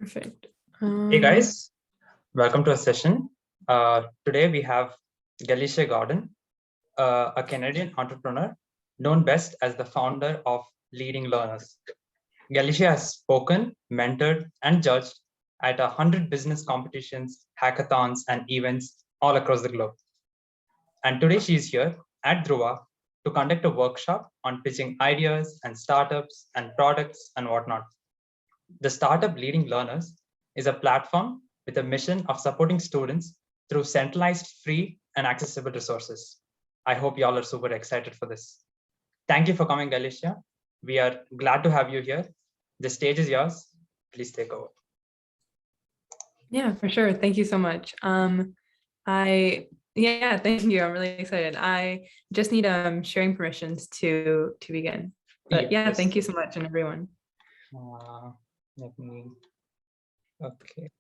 Perfect. Hey guys, welcome to a session. Today we have Galicia Gordon, a Canadian entrepreneur known best as the founder of Leading Learners. Galicia has spoken, mentored, and judged at 100 business competitions, hackathons, and events all across the globe. And today she is here at Dhruva to conduct a workshop on pitching ideas and startups and products and whatnot. The startup Leading Learners is a platform with a mission of supporting students through centralized, free, and accessible resources. I hope y'all are super excited for this. Thank you for coming, Galicia. We are glad to have you here. The stage is yours. Please take over. Yeah, for sure. Thank you so much. Thank you. I'm really excited. I just need sharing permissions to begin. But Yes. Thank you so much, and everyone. Let me. Okay.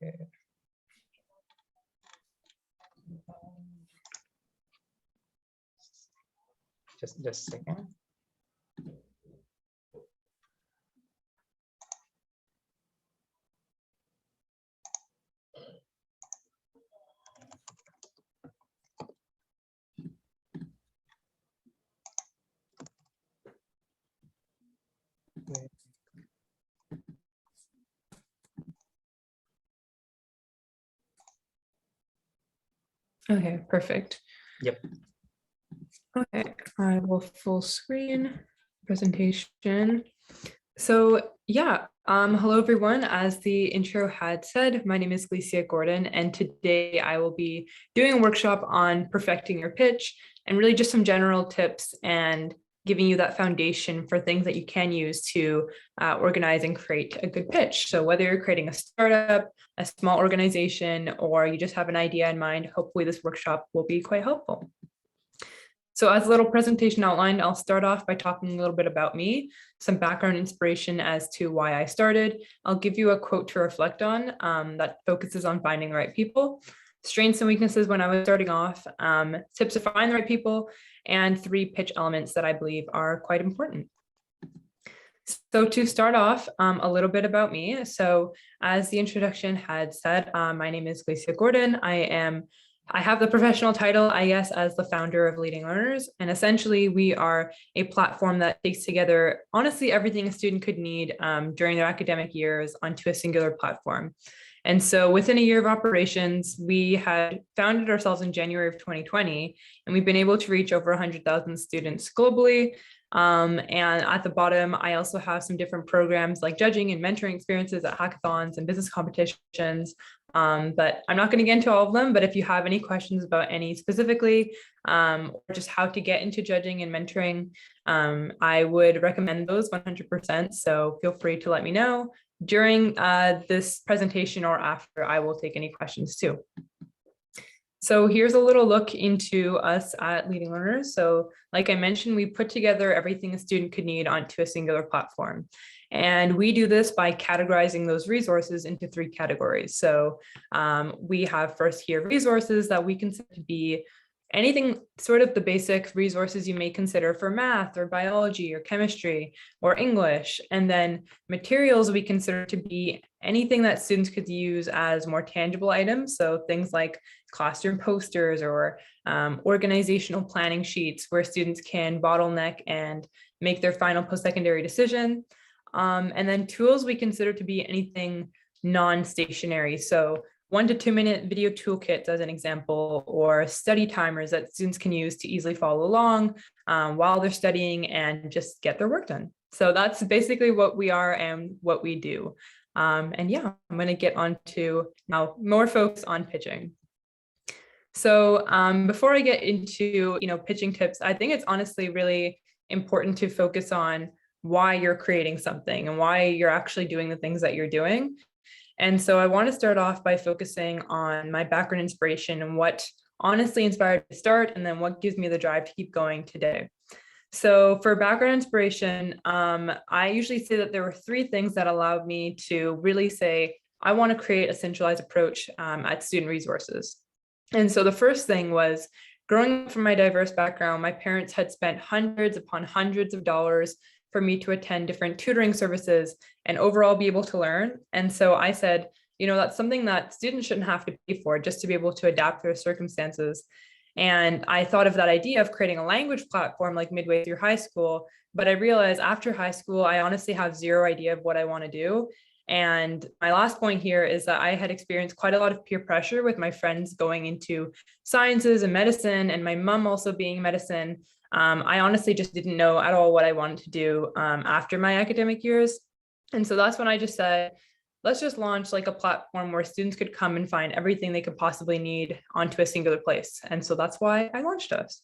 Just a second. Okay, perfect. Yep. Okay, I will full screen presentation. So hello everyone. As the intro had said, my name is Galicia Gordon, and today I will be doing a workshop on perfecting your pitch and really just some general tips and giving you that foundation for things that you can use to organize and create a good pitch. So whether you're creating a startup, a small organization, or you just have an idea in mind, hopefully this workshop will be quite helpful. So as a little presentation outlined, I'll start off by talking a little bit about me, some background inspiration as to why I started. I'll give you a quote to reflect on that focuses on finding the right people, strengths and weaknesses when I was starting off, tips to find the right people, and 3 pitch elements that I believe are quite important. So to start off, a little bit about me. So as the introduction had said, my name is Galicia Gordon. I have the professional title, I guess, as the founder of Leading Learners. And essentially, we are a platform that takes together, honestly, everything a student could need during their academic years onto a singular platform. And so within a year of operations, we had founded ourselves in January of 2020, and we've been able to reach over 100,000 students globally. And at the bottom, I also have some different programs like judging and mentoring experiences at hackathons and business competitions. But I'm not going to get into all of them, but if you have any questions about any specifically, or just how to get into judging and mentoring, I would recommend those 100%. So feel free to let me know during this presentation or after. I will take any questions too. So here's a little look into us at Leading Learners. So like I mentioned, we put together everything a student could need onto a singular platform. And we do this by categorizing those resources into 3 categories. So we have first here resources that we consider to be anything sort of the basic resources you may consider for math or biology or chemistry or English. And then materials we consider to be anything that students could use as more tangible items. So things like classroom posters or organizational planning sheets where students can bottleneck and make their final post-secondary decision. And then tools we consider to be anything non-stationary. So 1 to 2 minute video toolkits as an example, or study timers that students can use to easily follow along while they're studying and just get their work done. So that's basically what we are and what we do. I'm going to get on to now more focus on pitching. So before I get into pitching tips, I think it's honestly really important to focus on why you're creating something and why you're actually doing the things that you're doing. And so I want to start off by focusing on my background inspiration and what honestly inspired me to start, and then what gives me the drive to keep going today. So for background inspiration, I usually say that there were 3 things that allowed me to really say, I want to create a centralized approach at student resources. And so the first thing was, growing up from my diverse background, my parents had spent hundreds upon hundreds of dollars for me to attend different tutoring services and overall be able to learn. And so I said, that's something that students shouldn't have to pay for, just to be able to adapt their circumstances. And I thought of that idea of creating a language platform like midway through high school. But I realized after high school, I honestly have zero idea of what I want to do. And my last point here is that I had experienced quite a lot of peer pressure with my friends going into sciences and medicine, and my mom also being medicine. I honestly just didn't know at all what I wanted to do after my academic years. And so that's when I just said, let's just launch like a platform where students could come and find everything they could possibly need onto a singular place. And so that's why I launched us.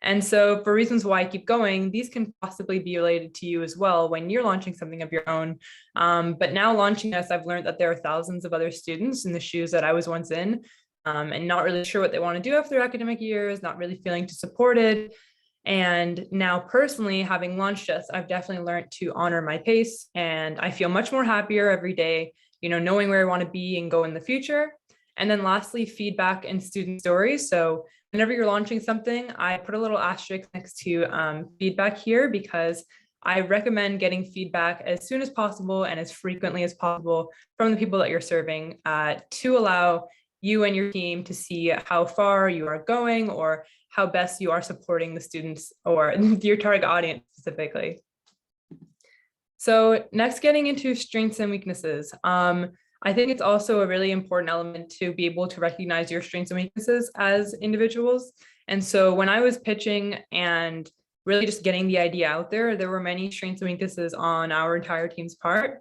And so for reasons why I keep going, these can possibly be related to you as well when you're launching something of your own. But now launching us, I've learned that there are thousands of other students in the shoes that I was once in, and not really sure what they want to do after their academic years, not really feeling supported. And now personally, having launched us, I've definitely learned to honor my pace, and I feel much more happier every day, knowing where I want to be and go in the future. And then lastly, feedback and student stories. So whenever you're launching something, I put a little asterisk next to feedback here, because I recommend getting feedback as soon as possible and as frequently as possible from the people that you're serving to allow you and your team to see how far you are going or how best you are supporting the students or your target audience specifically. So next, getting into strengths and weaknesses. I think it's also a really important element to be able to recognize your strengths and weaknesses as individuals. And so when I was pitching and really just getting the idea out there were many strengths and weaknesses on our entire team's part.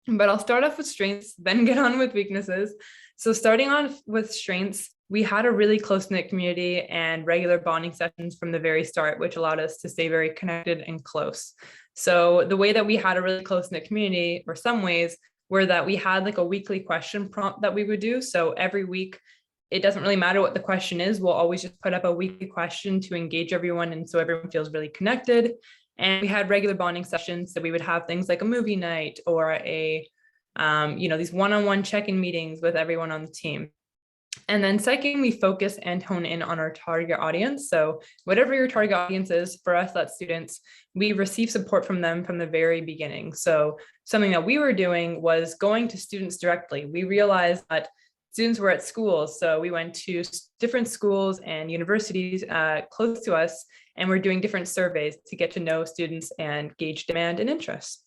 But I'll start off with strengths, then get on with weaknesses. So starting on with strengths, we had a really close-knit community and regular bonding sessions from the very start, which allowed us to stay very connected and close. So the way that we had a really close-knit community, or some ways, were that we had like a weekly question prompt that we would do. So every week, it doesn't really matter what the question is, we'll always just put up a weekly question to engage everyone, and so everyone feels really connected. And we had regular bonding sessions, so we would have things like a movie night or these one-on-one check-in meetings with everyone on the team. And then second, we focus and hone in on our target audience. So whatever your target audience is, for us, that's students, we receive support from them from the very beginning. So something that we were doing was going to students directly. We realized that students were at schools. So we went to different schools and universities close to us, and we're doing different surveys to get to know students and gauge demand and interest.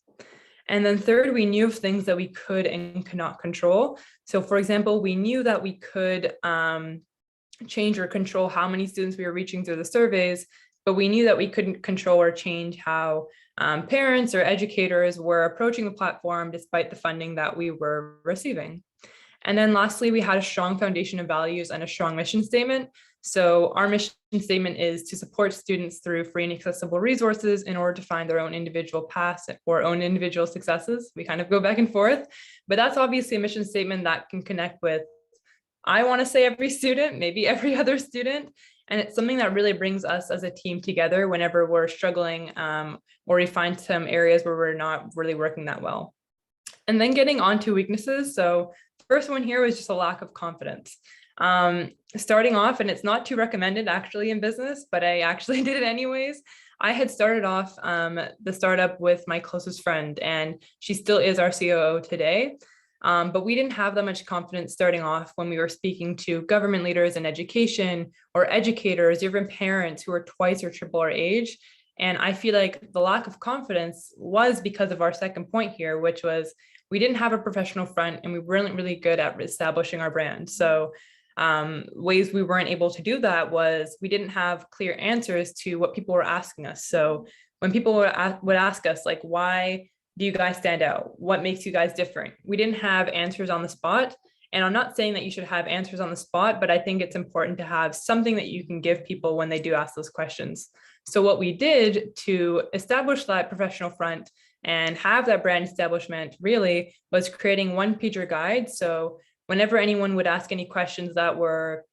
And then third, we knew of things that we could and could not control. So for example, we knew that we could change or control how many students we were reaching through the surveys, but we knew that we couldn't control or change how parents or educators were approaching the platform despite the funding that we were receiving. And then lastly, we had a strong foundation of values and a strong mission statement. So our mission statement is to support students through free and accessible resources in order to find their own individual paths or own individual successes. We kind of go back and forth, but that's obviously a mission statement that can connect with, I want to say, every student, maybe every other student. And it's something that really brings us as a team together whenever we're struggling or we find some areas where we're not really working that well. And then getting on to weaknesses. So the first one here was just a lack of confidence. Starting off, and it's not too recommended actually in business, but I actually did it anyways. I had started off the startup with my closest friend, and she still is our COO today. But we didn't have that much confidence starting off when we were speaking to government leaders in education or educators, even parents who are twice or triple our age. And I feel like the lack of confidence was because of our second point here, which was we didn't have a professional front and we weren't really good at establishing our brand. So ways we weren't able to do that was we didn't have clear answers to what people were asking us. So when people would ask us, like, why do you guys stand out? What makes you guys different? We didn't have answers on the spot. And I'm not saying that you should have answers on the spot, but I think it's important to have something that you can give people when they do ask those questions. So what we did to establish that professional front and have that brand establishment really was creating one-pager guide. So whenever anyone would ask any questions that were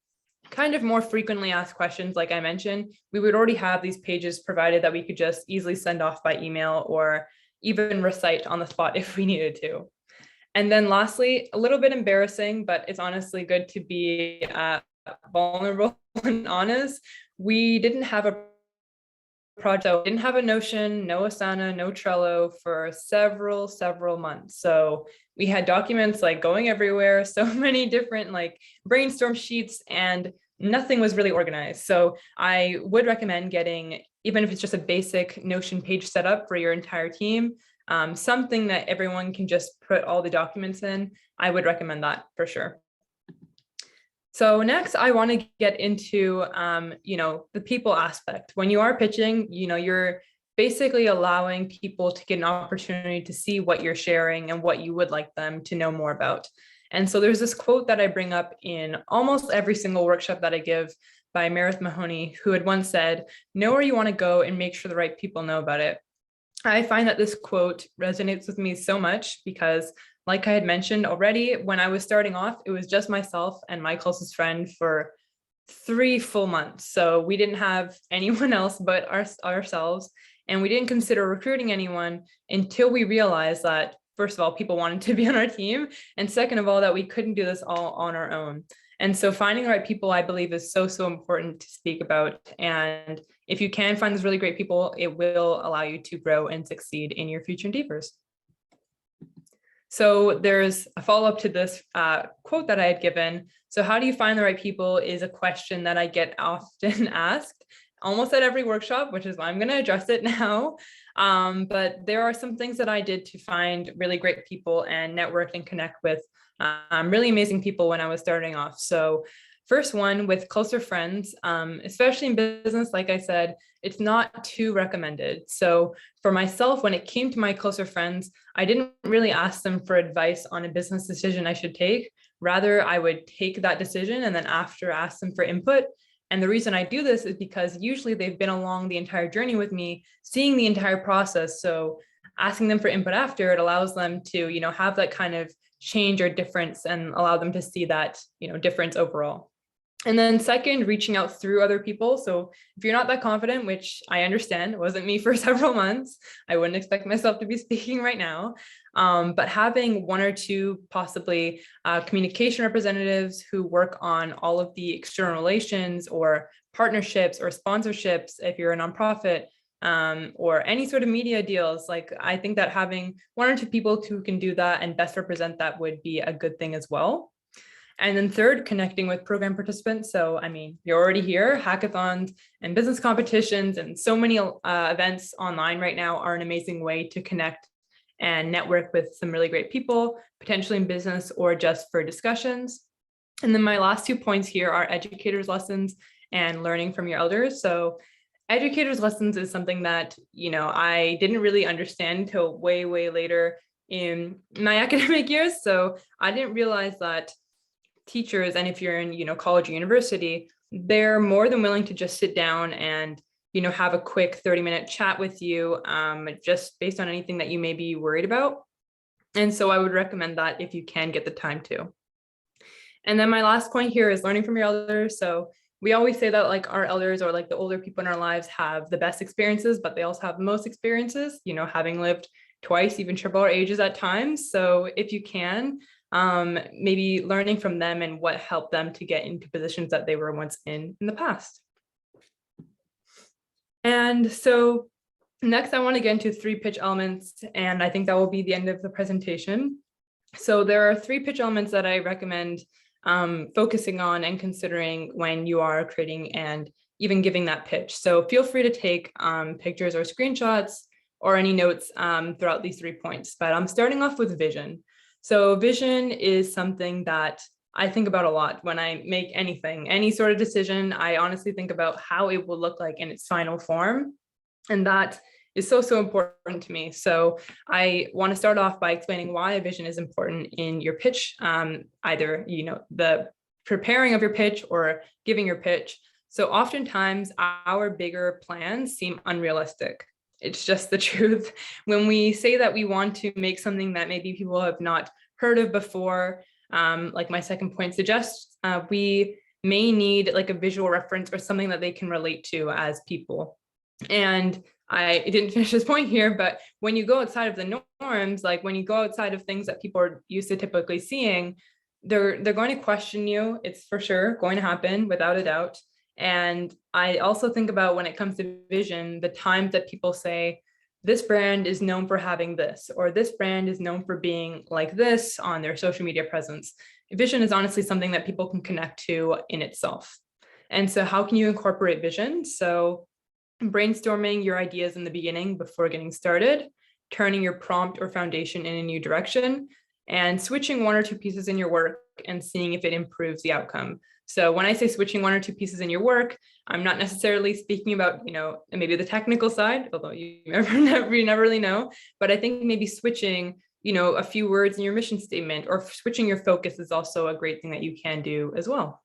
kind of more frequently asked questions, like I mentioned, we would already have these pages provided that we could just easily send off by email or even recite on the spot if we needed to. And then lastly, a little bit embarrassing, but it's honestly good to be vulnerable and honest. We didn't have a project. So I didn't have a Notion, no Asana, no Trello for several months. So we had documents like going everywhere, so many different like brainstorm sheets, and nothing was really organized. So I would recommend getting, even if it's just a basic Notion page setup for your entire team, something that everyone can just put all the documents in. I would recommend that for sure. So next, I want to get into, the people aspect. When you are pitching, you're basically allowing people to get an opportunity to see what you're sharing and what you would like them to know more about. And so there's this quote that I bring up in almost every single workshop that I give by Meredith Mahoney, who had once said, "Know where you want to go and make sure the right people know about it." I find that this quote resonates with me so much because, like I had mentioned already, when I was starting off, it was just myself and my closest friend for 3 full months. So we didn't have anyone else but ourselves. And we didn't consider recruiting anyone until we realized that, first of all, people wanted to be on our team. And second of all, that we couldn't do this all on our own. And so finding the right people, I believe, is so important to speak about. And if you can find those really great people, it will allow you to grow and succeed in your future endeavors. So there's a follow-up to this quote that I had given. So how do you find the right people is a question that I get often asked almost at every workshop, which is why I'm going to address it now. But there are some things that I did to find really great people and network and connect with really amazing people when I was starting off. So first one, with closer friends, especially in business, like I said, it's not too recommended. So for myself, when it came to my closer friends, I didn't really ask them for advice on a business decision I should take. Rather, I would take that decision and then after ask them for input. And the reason I do this is because usually they've been along the entire journey with me, seeing the entire process. So asking them for input after, it allows them to, have that kind of change or difference and allow them to see that, difference overall. And then second, reaching out through other people. So if you're not that confident, which I understand, it wasn't me for several months, I wouldn't expect myself to be speaking right now. But having one or two possibly communication representatives who work on all of the external relations or partnerships or sponsorships, if you're a nonprofit, or any sort of media deals, like I think that having one or two people who can do that and best represent that would be a good thing as well. And then third, connecting with program participants. So, you're already here. Hackathons and business competitions and so many events online right now are an amazing way to connect and network with some really great people, potentially in business or just for discussions. And then my last 2 points here are educators' lessons and learning from your elders. So educators' lessons is something that, I didn't really understand until way later in my academic years. So I didn't realize that teachers, and if you're in, college or university, they're more than willing to just sit down and, have a quick 30-minute chat with you, just based on anything that you may be worried about. And so I would recommend that if you can get the time to. And then my last point here is learning from your elders. So we always say that like our elders or like the older people in our lives have the best experiences, but they also have the most experiences, having lived twice, even triple our ages at times. So if you can, maybe learning from them and what helped them to get into positions that they were once in the past. And so next I want to get into 3 pitch elements, and I think that will be the end of the presentation. So there are 3 pitch elements that I recommend focusing on and considering when you are creating and even giving that pitch. So feel free to take pictures or screenshots or any notes throughout these 3 points, but I'm starting off with vision. So vision is something that I think about a lot when I make anything, any sort of decision. I honestly think about how it will look like in its final form. And that is so important to me. So I want to start off by explaining why a vision is important in your pitch, either, the preparing of your pitch or giving your pitch. So oftentimes our bigger plans seem unrealistic. It's just the truth. When we say that we want to make something that maybe people have not heard of before, like my second point suggests, we may need like a visual reference or something that they can relate to as people. And I didn't finish this point here, but when you go outside of the norms, like when you go outside of things that people are used to typically seeing, they're going to question you. It's for sure going to happen without a doubt. And I also think about, when it comes to vision, the times that people say, this brand is known for having this, or this brand is known for being like this on their social media presence. Vision is honestly something that people can connect to in itself. And so how can you incorporate vision? So brainstorming your ideas in the beginning before getting started, turning your prompt or foundation in a new direction, and switching one or two pieces in your work and seeing if it improves the outcome. So when I say switching one or two pieces in your work, I'm not necessarily speaking about, maybe the technical side, although you never really know, but I think maybe switching, a few words in your mission statement, or switching your focus is also a great thing that you can do as well.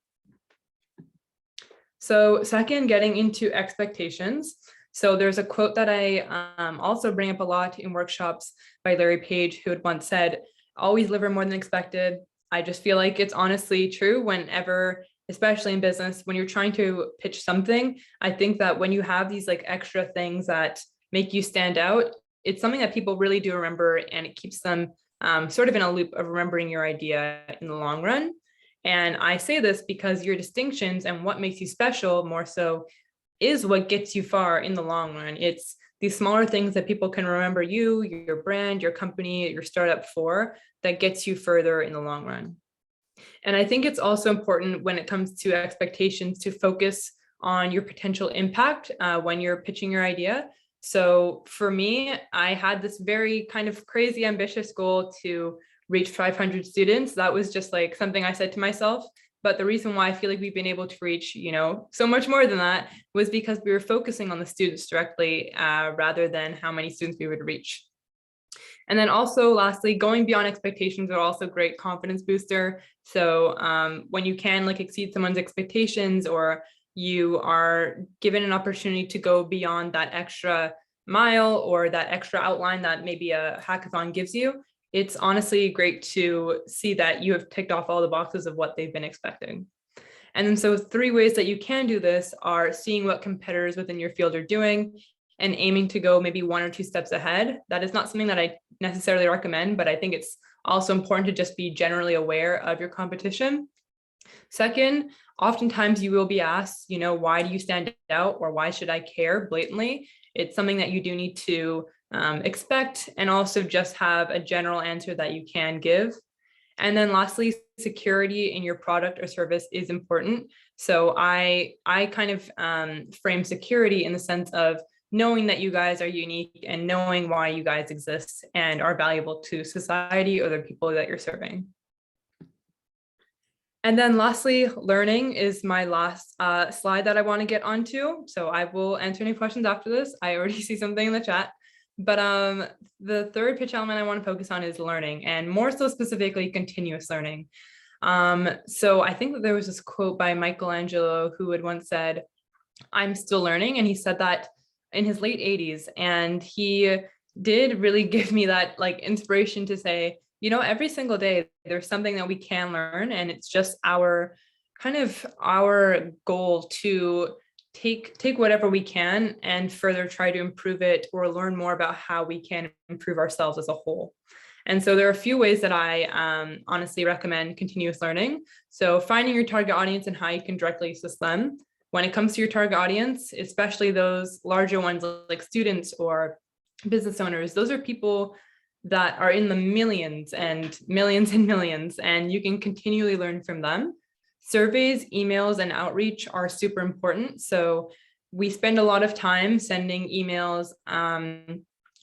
So second, getting into expectations. So there's a quote that I also bring up a lot in workshops by Larry Page, who had once said, always deliver more than expected. I just feel like it's honestly true whenever, especially in business, when you're trying to pitch something. I think that when you have these like extra things that make you stand out, it's something that people really do remember, and it keeps them sort of in a loop of remembering your idea in the long run. And I say this because your distinctions and what makes you special more so is what gets you far in the long run. It's these smaller things that people can remember you, your brand, your company, your startup for, that gets you further in the long run. And I think it's also important when it comes to expectations to focus on your potential impact when you're pitching your idea. So for me, I had this very kind of crazy ambitious goal to reach 500 students. That was just like something I said to myself. But the reason why I feel like we've been able to reach, so much more than that was because we were focusing on the students directly rather than how many students we would reach. And then also lastly, going beyond expectations are also great confidence booster. So when you can like exceed someone's expectations, or you are given an opportunity to go beyond that extra mile or that extra outline that maybe a hackathon gives you, it's honestly great to see that you have ticked off all the boxes of what they've been expecting. And then so 3 ways that you can do this are seeing what competitors within your field are doing and aiming to go maybe 1 or 2 steps ahead. That is not something that I necessarily recommend, but I think it's also important to just be generally aware of your competition. Second, oftentimes you will be asked, why do you stand out, or why should I care blatantly? It's something that you do need to expect, and also just have a general answer that you can give. And then lastly, security in your product or service is important. So I kind of frame security in the sense of knowing that you guys are unique and knowing why you guys exist and are valuable to society or the people that you're serving. And then lastly, learning is my last slide that I want to get onto. So I will answer any questions after this. I already see something in the chat. But the third pitch element I want to focus on is learning, and more so specifically continuous learning. So I think that there was this quote by Michelangelo, who had once said, I'm still learning. And he said that in his late 80s. And he did really give me that like inspiration to say, every single day there's something that we can learn. And it's just our goal to take whatever we can and further try to improve it, or learn more about how we can improve ourselves as a whole. And so there are a few ways that I honestly recommend continuous learning. So finding your target audience and how you can directly assist them. When it comes to your target audience, especially those larger ones like students or business owners, those are people that are in the millions and millions and millions, and you can continually learn from them. Surveys, emails, and outreach are super important. So we spend a lot of time sending emails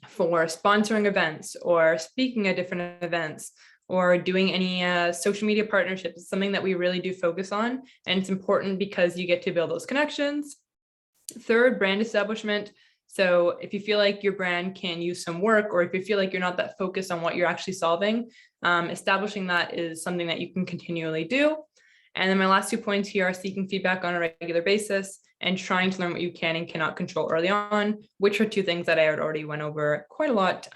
for sponsoring events or speaking at different events or doing any social media partnerships. It's something that we really do focus on, and it's important because you get to build those connections. Third, brand establishment. So if you feel like your brand can use some work, or if you feel like you're not that focused on what you're actually solving, establishing that is something that you can continually do. And then my last 2 points here are seeking feedback on a regular basis and trying to learn what you can and cannot control early on, which are 2 things that I had already went over quite a lot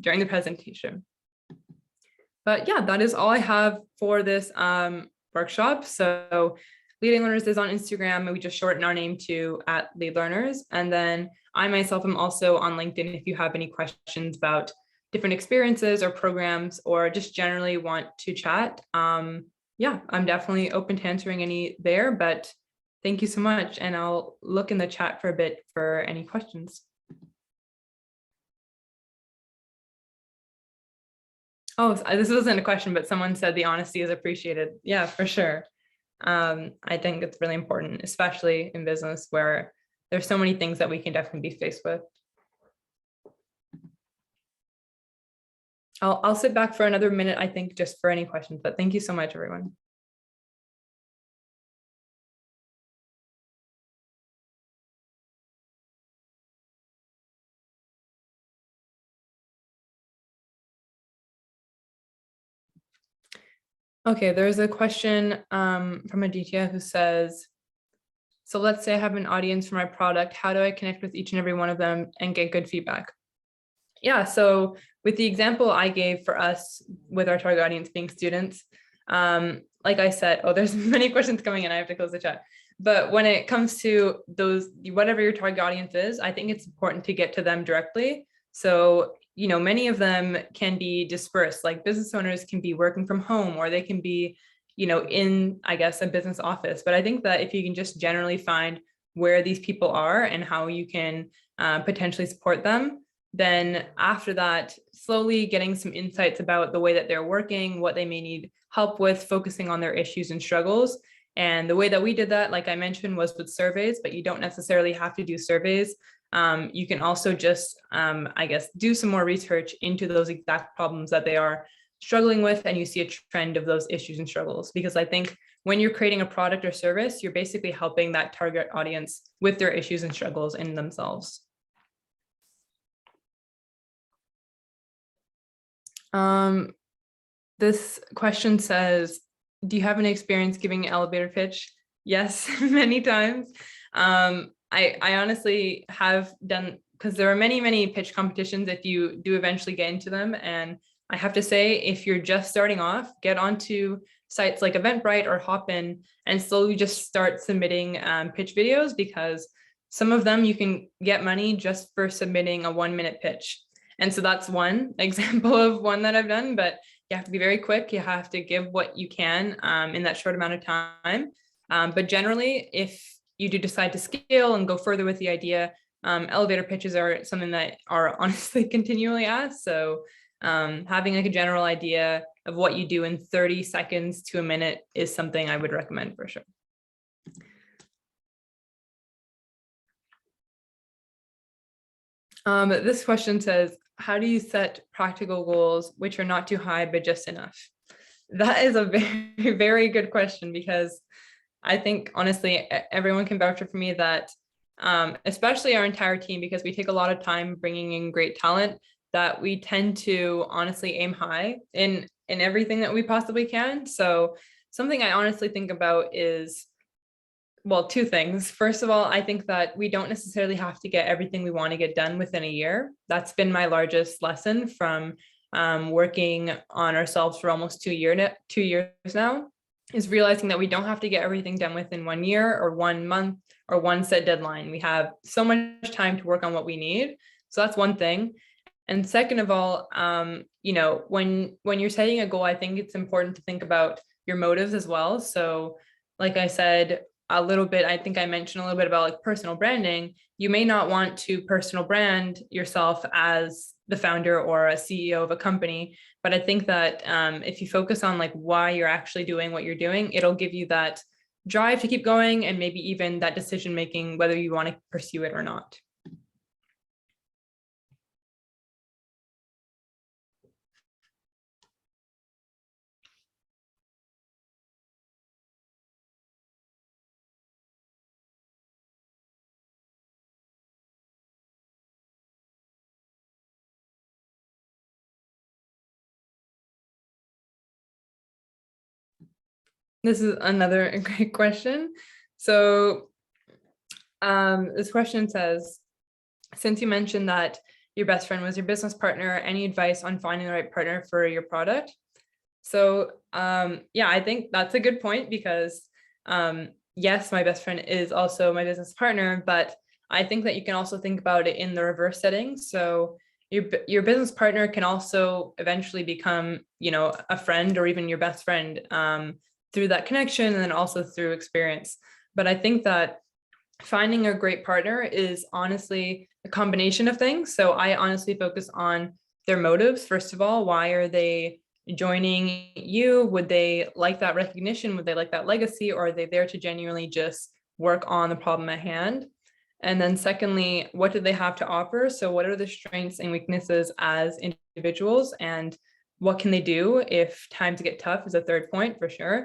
during the presentation. But yeah, that is all I have for this workshop. So Leading Learners is on Instagram, and we just shorten our name to @LeadLearners. And then I myself am also on LinkedIn if you have any questions about different experiences or programs, or just generally want to chat. Yeah, I'm definitely open to answering any there, but Thank you so much. And I'll look in the chat for a bit for any questions. Oh, this wasn't a question, but someone said the honesty is appreciated. Yeah, for sure. I think it's really important, especially in business where there's so many things that we can definitely be faced with. I'll sit back for another minute, I think, just for any questions, but thank you so much, everyone. Okay, there's a question from Aditya who says, so let's say I have an audience for my product. How do I connect with each and every one of them and get good feedback? Yeah, so with the example I gave for us with our target audience being students, like I said, oh, there's many questions coming in. I have to close the chat. But when it comes to those, whatever your target audience is, I think it's important to get to them directly. So, you know, many of them can be dispersed, like business owners can be working from home, or they can be, you know, in, I guess, a business office. But I think that if you can just generally find where these people are and how you can potentially support them, then after that, slowly getting some insights about the way that they're working, what they may need help with, focusing on their issues and struggles. And the way that we did that, like I mentioned, was with surveys, but you don't necessarily have to do surveys. You can also just, I guess, do some more research into those exact problems that they are struggling with, and you see a trend of those issues and struggles. Because I think when you're creating a product or service, you're basically helping that target audience with their issues and struggles in themselves. This question says, do you have any experience giving an elevator pitch? Yes, many times. I honestly have done, because there are many pitch competitions if you do eventually get into them. And I have to say, if you're just starting off, get onto sites like Eventbrite or Hopin and slowly just start submitting pitch videos, because some of them you can get money just for submitting a 1-minute pitch. And so that's one example of one that I've done, but you have to be very quick. You have to give what you can in that short amount of time. But generally, if you do decide to scale and go further with the idea, elevator pitches are something that are honestly continually asked. So having like a general idea of what you do in 30 seconds to a minute is something I would recommend for sure. This question says, how do you set practical goals which are not too high, but just enough? That is a very, very good question, because I think honestly, everyone can vouch for me that, especially our entire team, because we take a lot of time bringing in great talent, that we tend to honestly aim high in everything that we possibly can. So something I honestly think about is, well, two things. First of all, I think that we don't necessarily have to get everything we want to get done within a year. That's been my largest lesson from working on ourselves for almost 2 years now, is realizing that we don't have to get everything done within 1 year or 1 month or one set deadline. We have so much time to work on what we need. So that's one thing. And second of all, you know, when you're setting a goal, I think it's important to think about your motives as well. So like I said, a little bit, I think I mentioned a little bit about like personal branding. You may not want to personal brand yourself as the founder or a CEO of a company, but I think that if you focus on like why you're actually doing what you're doing, it'll give you that drive to keep going, and maybe even that decision making whether you want to pursue it or not. This is another great question. So this question says, since you mentioned that your best friend was your business partner, any advice on finding the right partner for your product? So yeah, I think that's a good point, because yes, my best friend is also my business partner, but I think that you can also think about it in the reverse setting. So your business partner can also eventually become, you know, a friend or even your best friend through that connection, and then also through experience. But I think that finding a great partner is honestly a combination of things. So I honestly focus on their motives. First of all, why are they joining you? Would they like that recognition? Would they like that legacy? Or are they there to genuinely just work on the problem at hand? And then secondly, what do they have to offer? So what are the strengths and weaknesses as individuals, and what can they do if times get tough is a third point for sure.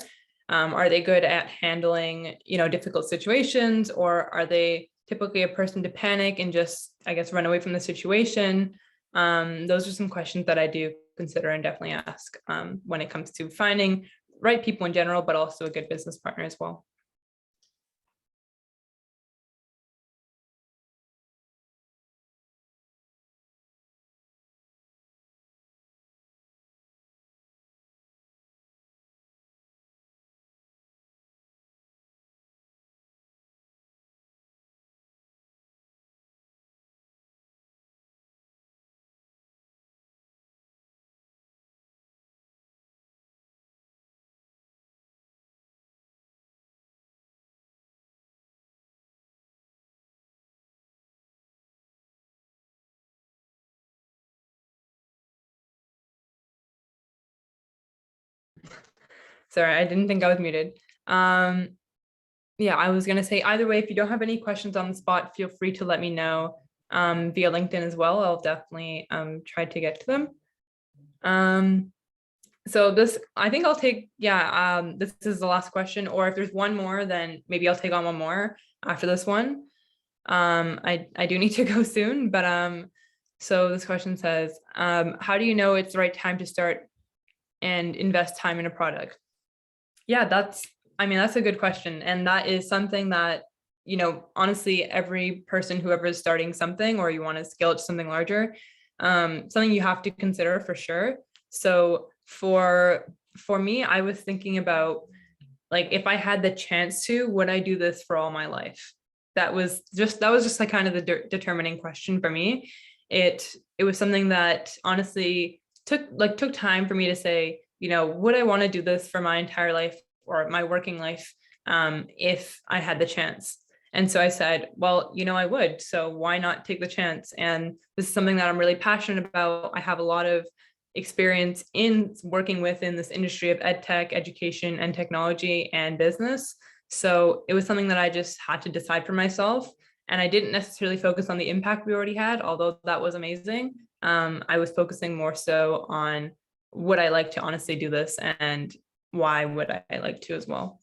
Are they good at handling, difficult situations, or are they typically a person to panic and just, I guess, run away from the situation? Those are some questions that I do consider and definitely ask when it comes to finding right people in general, but also a good business partner as well. Sorry, I didn't think I was muted. Yeah, I was gonna say either way, if you don't have any questions on the spot, feel free to let me know via LinkedIn as well. I'll definitely try to get to them. So this, I think I'll take, this is the last question, or if there's one more, then maybe I'll take on one more after this one. I do need to go soon, but so this question says, how do you know it's the right time to start and invest time in a product? Yeah, that's a good question. And that is something that, honestly, every person, whoever is starting something, or you want to scale it to something larger, something you have to consider for sure. So for me, I was thinking about, like, if I had the chance to, would I do this for all my life? That was just like kind of the determining question for me. It was something that honestly took time for me to say, would I want to do this for my entire life or my working life if I had the chance? And so I said, well, I would. So why not take the chance? And this is something that I'm really passionate about. I have a lot of experience in working within this industry of ed tech, education, and technology and business. So it was something that I just had to decide for myself. And I didn't necessarily focus on the impact we already had, although that was amazing. I was focusing more so on, would I like to honestly do this, and why would I like to as well?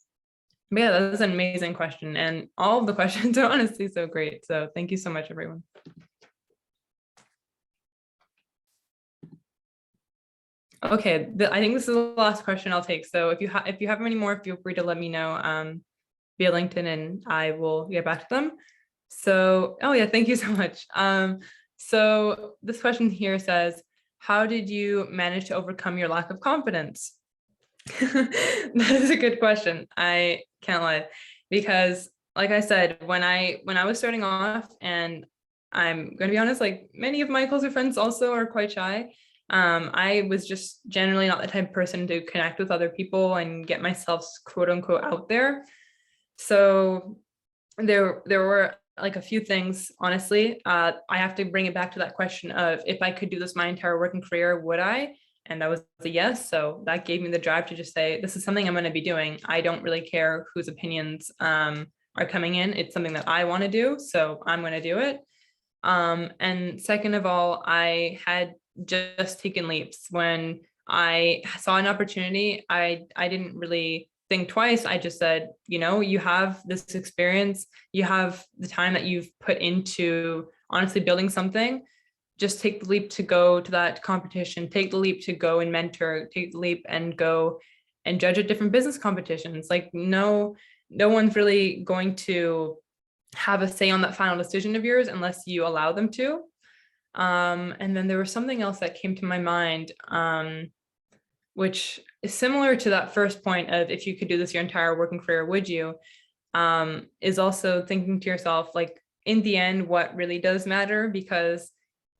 But yeah, that's an amazing question. And all of the questions are honestly so great. So thank you so much, everyone. Okay, I think this is the last question I'll take. So if you have any more, feel free to let me know via LinkedIn, and I will get back to them. So, oh yeah, thank you so much. So this question here says, how did you manage to overcome your lack of confidence? That is a good question. I can't lie, because like I said, when I was starting off, and I'm going to be honest, like many of my closer friends also are quite shy. I was just generally not the type of person to connect with other people and get myself quote unquote out there. So there were like a few things, honestly. I have to bring it back to that question of, if I could do this my entire working career, would I? And that was a yes. So that gave me the drive to just say, this is something I'm going to be doing. I don't really care whose opinions are coming in. It's something that I want to do. So I'm going to do it. And second of all, I had just taken leaps. When I saw an opportunity, I didn't really think twice. I just said, you have this experience, you have the time that you've put into honestly building something. Just take the leap to go to that competition, take the leap to go and mentor, take the leap and go and judge at different business competitions. Like no one's really going to have a say on that final decision of yours unless you allow them to. And then there was something else that came to my mind, which is similar to that first point of, if you could do this your entire working career, would you? Is also thinking to yourself, like, in the end, what really does matter? Because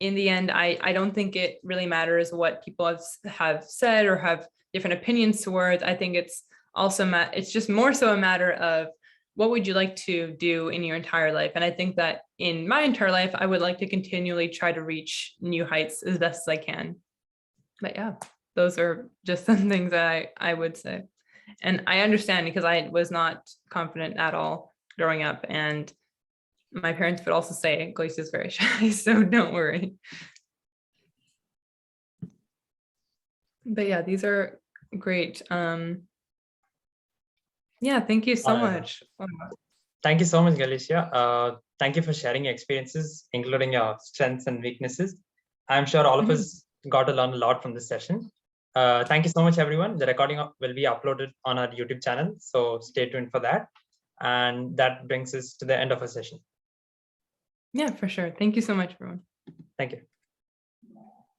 in the end, I don't think it really matters what people have said or have different opinions towards. I think it's also it's just more so a matter of what would you like to do in your entire life? And I think that in my entire life, I would like to continually try to reach new heights as best as I can. But yeah, those are just some things that I would say. And I understand because I was not confident at all growing up. And my parents would also say Galicia is very shy, so don't worry. But yeah, these are great. Yeah, thank you so much. Thank you so much, Galicia. Thank you for sharing your experiences, including your strengths and weaknesses. I'm sure all of us got to learn a lot from this session. Thank you so much, everyone. The recording will be uploaded on our YouTube channel, so stay tuned for that. And that brings us to the end of our session. Yeah, for sure. Thank you so much, everyone. Thank you.